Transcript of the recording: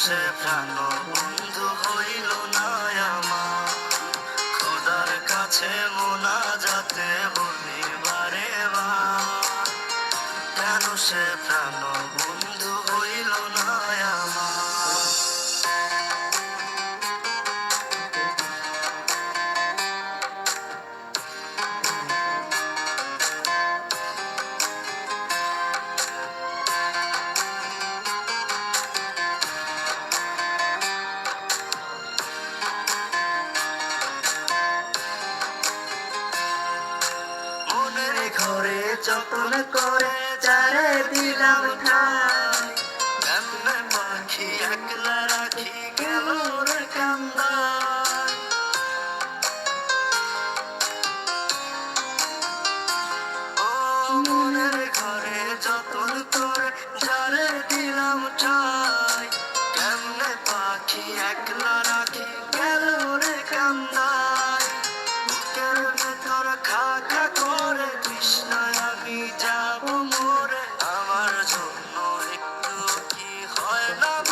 সে প্রাণ বন্ধু হইল না আমার, খোদার কাছে মোনাজাতে বলি বারে বার, কেন সে প্রাণ বন্ধু হইল না আমার। ঘরে যতন করে যারে দিলাম ঠাই, কেমনে পাখি একলা রাখি গেল রে কান্দায়। ও মনের ঘরে যতন করে যারে দিলাম ঠাই, কেমনে পাখি একলা